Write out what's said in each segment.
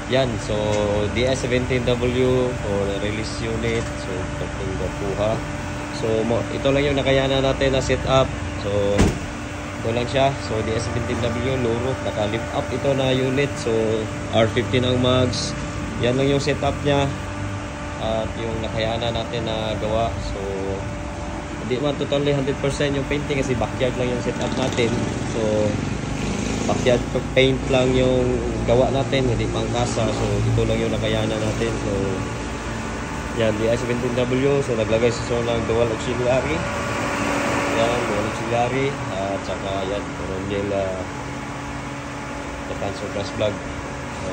Yan, so DS17W for release unit. So tatlong gapuha. So ito lang yung nakayanan natin na setup. So ito lang siya. So DS17W luro, naka-lift up ito na unit. So R15 ang mags. Yan lang yung setup niya at yung nakayanan natin na gawa. So hindi man totally 100% yung painting kasi backyard lang yung setup natin. So backyard paint lang yung gawa natin, hindi pang kasa. So ito lang yung nakayanan natin. So yan, DS17W. So naglagay sa ng dual auxiliary. Yan, dual auxiliary. At saka yan, Rongel Japan Surplus plug. So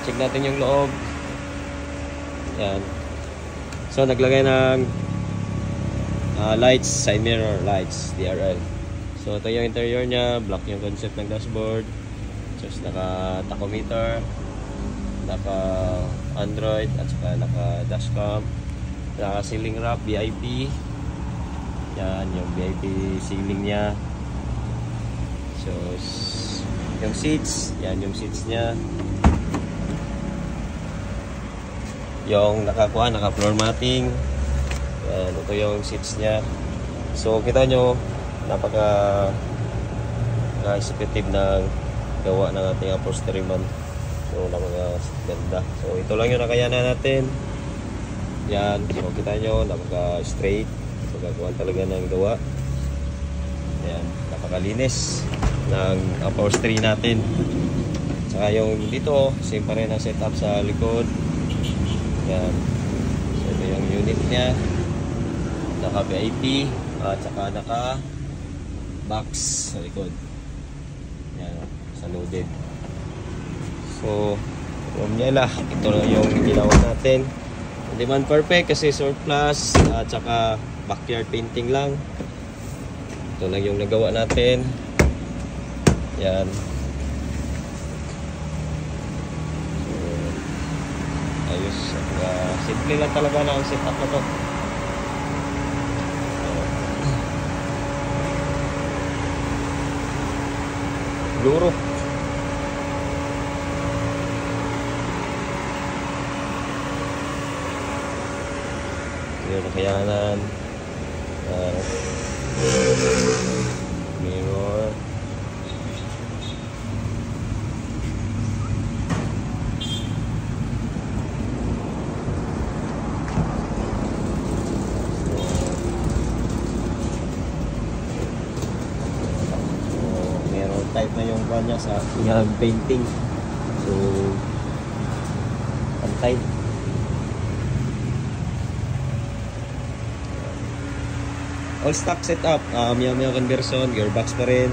check natin yung loob. Yan. So naglagay ng lights, side mirror lights, DRL. So ito yung interior niya, black yung concept ng dashboard. Just naka tachometer, naka Android at saka naka dashcam, naka ceiling wrap VIP. Yan yung VIP ceiling niya. So yung seats, yan yung seats niya. Yung naka floor matting. Yan, ito yung seats niya. So kita nyo napaka-executive ng gawa ng ating upholstery man. So napaka-ganda. So ito lang yung nakayanan natin. Yan, so kita nyo napaka-straight. So gagawa talaga ng gawa. Yan, napakalinis ng upholstery natin. Saka yung dito, same pa rin ang setup sa likod. Yan, so ito yung unit nya, naka VIP at saka naka box sa likod. Yan, sa loaded. So Rongel, ito lang yung ginawa natin. Hindi man perfect kasi surplus at saka backyard painting lang. Ito lang yung nagawa natin. Yan. So ayos. Simple lang talaga na ang setup na to. Luro. Yun, nakayanan. Mirror. Type na yung kanya sa yung painting. So pantay. All stock setup, Miyama conversion, gearbox pa rin.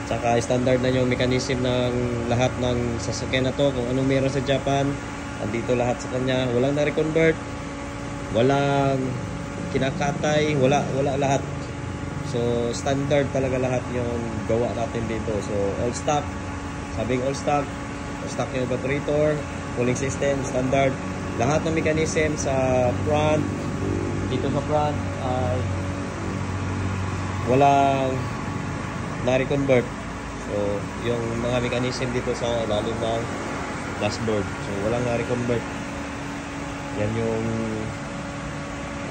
Tsaka standard na yung mechanism ng lahat ng sasakyan na to. Kung anong meron sa Japan, andito lahat sa kanya. Walang na-reconvert, walang kinakatay, wala lahat. So standard talaga lahat yung gawa natin dito. So all stock, sabing all stock yung evaporator, cooling system, standard. Lahat ng mechanism sa front, dito sa front, walang na-reconvert. So yung mga mechanism dito sa ilalim ng dashboard, so walang na-reconvert. Yan yung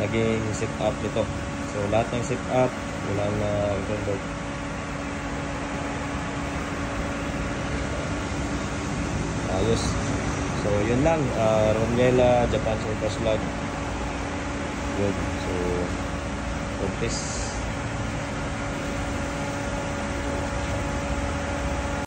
naging setup nito. So lahat ng setup walang na-convert. Ayos. So yun lang, Rongel Japan Surplus plug. Good. So peace.